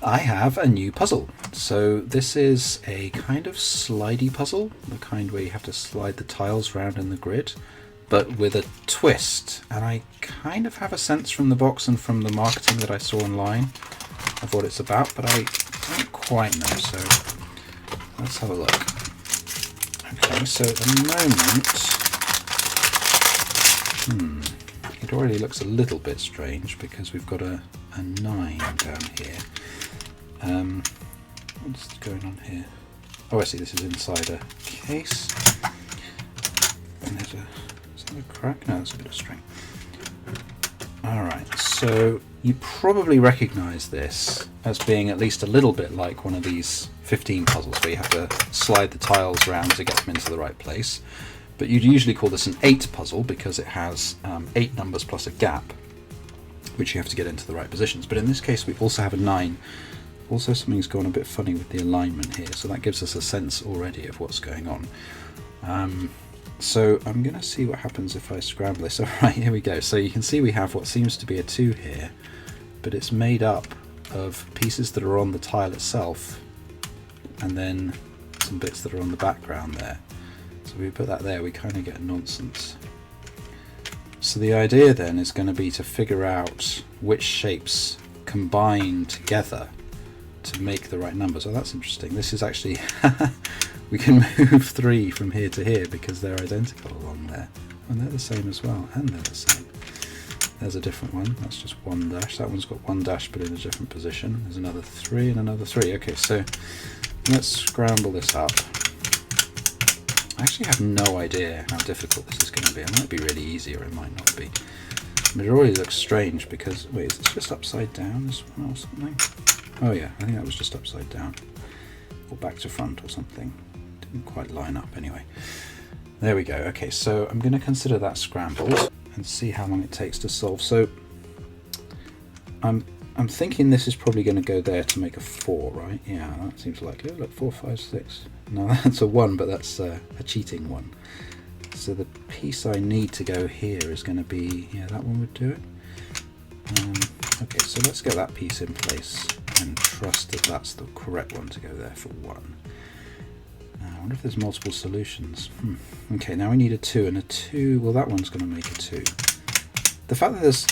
I have a new puzzle. So this is a kind of slidey puzzle, the kind where you have to slide the tiles around in the grid, but with a twist. And I kind of have a sense from the box and from the marketing that I saw online of what it's about, but I don't quite know, so let's have a look. Okay, so at the moment, it already looks a little bit strange because we've got a 9 down here. What's going on here? Oh, I see, this is inside a case. And is that a crack? No, that's a bit of string. Alright, so you probably recognise this as being at least a little bit like one of these 15 puzzles where you have to slide the tiles around to get them into the right place. But you'd usually call this an 8 puzzle because it has 8 numbers plus a gap, which you have to get into the right positions. But in this case, we also have a 9. Also, something's gone a bit funny with the alignment here, so that gives us a sense already of what's going on. So I'm going to see what happens if I scramble this. Alright, here we go. So you can see we have what seems to be a 2 here, but it's made up of pieces that are on the tile itself, and then some bits that are on the background there. So if we put that there, we kind of get nonsense. So the idea then is going to be to figure out which shapes combine together to make the right numbers. Oh, that's interesting. This is actually we can move 3 from here to here because they're identical along there, and they're the same as well, and they're the same. There's a different one. That's just 1 dash. That one's got 1 dash but in a different position. There's another 3 and another 3. Okay, so let's scramble this up. I actually have no idea how difficult this is going to be. It might be really easy or it might not be. But it already looks strange because, wait, is this just upside down as well or something? Oh yeah, I think that was just upside down. Or back to front or something. Didn't quite line up anyway. There we go. Okay, so I'm going to consider that scrambled and see how long it takes to solve. So I'm thinking this is probably going to go there to make a 4, right? Yeah, that seems likely. Oh, look, 4, 5, 6. No, that's a 1, but that's a cheating 1. So the piece I need to go here is going to be, yeah, that one would do it. Okay, so let's get that piece in place and trust that that's the correct one to go there for 1. I wonder if there's multiple solutions. Okay, now we need a 2, and a 2, well, that one's going to make a 2. The fact that there's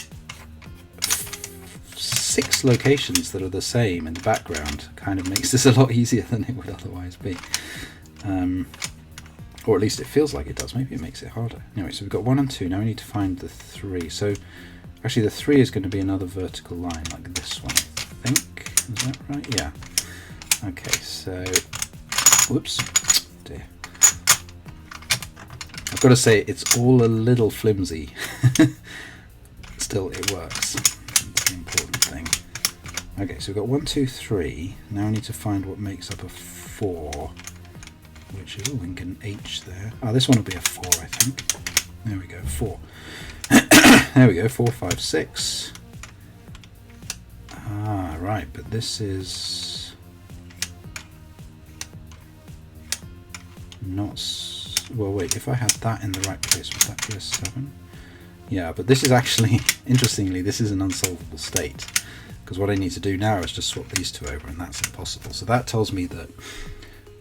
6 locations that are the same in the background kind of makes this a lot easier than it would otherwise be. Or at least it feels like it does. Maybe it makes it harder. Anyway, so we've got 1 and 2. Now we need to find the 3. So actually the 3 is going to be another vertical line like this one, I think. Is that right? Yeah. Okay, so whoops. Dear. I've got to say it's all a little flimsy. Still, it works. That's the important thing. Okay, so we've got 1, 2, 3. Now we need to find what makes up a 4. Which is, oh, we can get an H there. Oh, this one will be a 4, I think. There we go, 4. There we go, 4, 5, 6. Ah, right, but this is not... Well, wait, if I had that in the right place, would that be a 7? Yeah, but this is actually, interestingly, this is an unsolvable state. Because what I need to do now is just swap these 2 over, and that's impossible. So that tells me that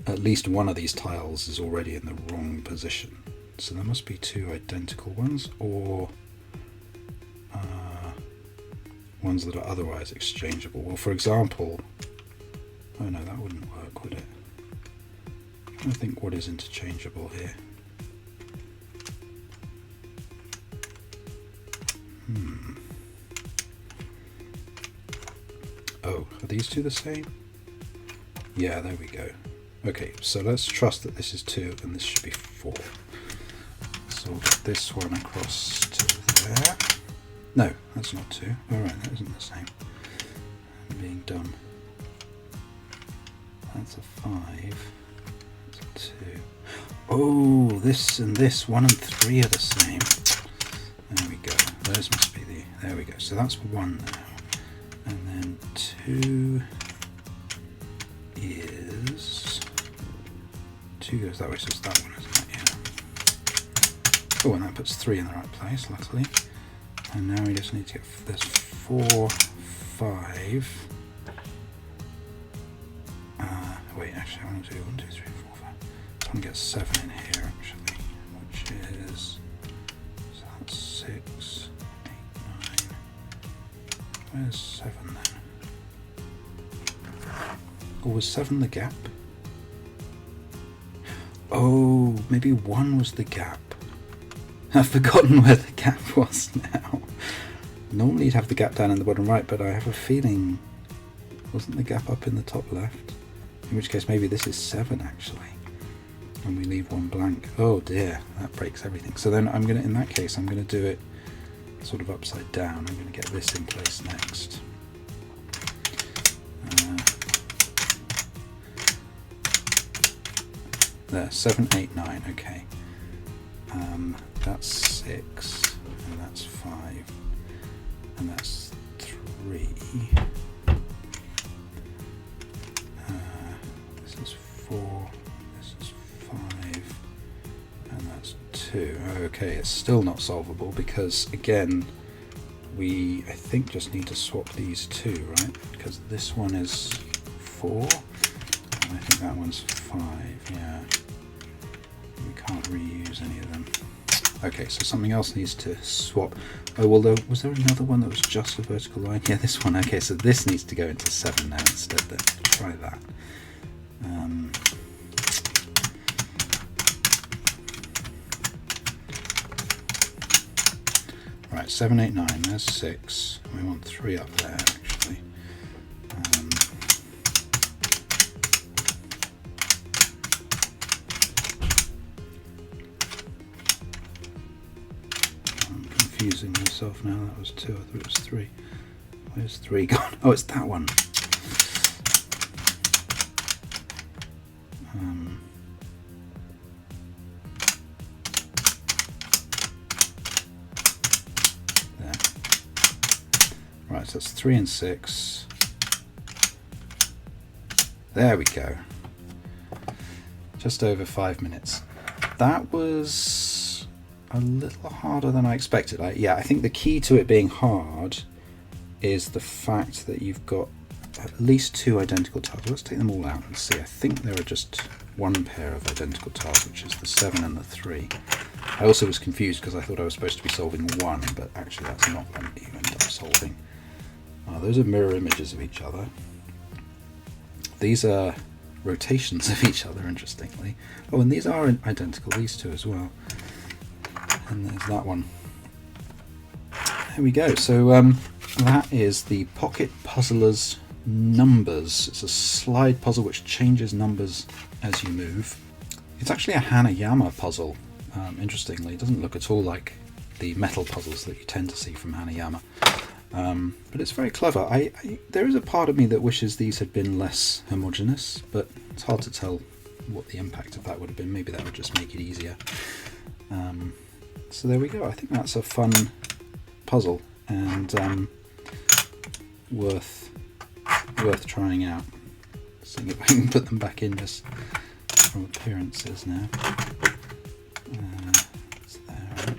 at least one of these tiles is already in the wrong position. So there must be 2 identical ones, or ones that are otherwise exchangeable. Well, for example, oh no, that wouldn't work, would it? I think what is interchangeable here. Oh, are these 2 the same? Yeah, there we go. Okay, so let's trust that this is 2 and this should be 4. So we'll get this one across to there. No, that's not 2. Alright, that isn't the same. I'm being dumb. That's a 5. That's a 2. Oh, this and this, 1 and 3 are the same. There we go. Those must be the... There we go. So that's 1 now. And then 2 is... 2 goes that way, so it's that one, isn't it? Yeah. Oh, and that puts 3 in the right place, luckily. And now we just need to get this 4, 5. actually, I want to do 1, 2, 3, 4, 5. I want to get 7 in here actually, which is, so that's 6, 8, 9. Where's 7 then? Or was 7 the gap? Oh, maybe 1 was the gap. I've forgotten where the gap was now. Normally you'd have the gap down in the bottom right, but I have a feeling, wasn't the gap up in the top left? In which case maybe this is 7 actually. And we leave 1 blank. Oh dear, that breaks everything. So then I'm gonna, in that case, I'm gonna do it sort of upside down. I'm gonna get this in place next. There, 7, 8, 9, okay. That's 6, and that's 5, and that's 3. This is 4, this is 5, and that's 2. Okay, it's still not solvable because, again, we, I think, just need to swap these 2, right? Because this one is 4, and I think that one's 5, yeah. We can't reuse any of them. Okay, so something else needs to swap. Oh, well, was there another one that was just a vertical line? Yeah, this one. Okay, so this needs to go into 7 now instead then. Try that. Right, 7, 8, 9, there's 6. We want 3 up there, actually. Confusing myself now. That was 2. I thought it was 3. Where's 3 gone? Oh, it's that one. There. Right, so that's 3 and 6. There we go. Just over 5 minutes. That was a little harder than I expected. Yeah, I think the key to it being hard is the fact that you've got at least 2 identical tiles. Let's take them all out and see. I think there are just 1 pair of identical tiles, which is the 7 and the 3. I also was confused because I thought I was supposed to be solving 1, but actually that's not one that you end up solving. Those are mirror images of each other. These are rotations of each other, interestingly. Oh, and these are identical, these 2 as well. And there's that one. There we go. So that is the Pocket Puzzler's Numbers. It's a slide puzzle which changes numbers as you move. It's actually a Hanayama puzzle, interestingly. It doesn't look at all like the metal puzzles that you tend to see from Hanayama. But it's very clever. There is a part of me that wishes these had been less homogeneous, but it's hard to tell what the impact of that would have been. Maybe that would just make it easier. So there we go. I think that's a fun puzzle and worth trying out. Seeing if I can put them back in just from appearances now. It's there, right?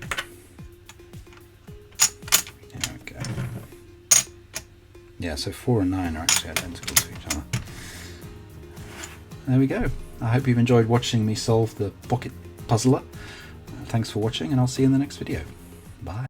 There we go. Yeah, so 4 and 9 are actually identical to each other. There we go. I hope you've enjoyed watching me solve the Pocket Puzzler. Thanks for watching, and I'll see you in the next video. Bye.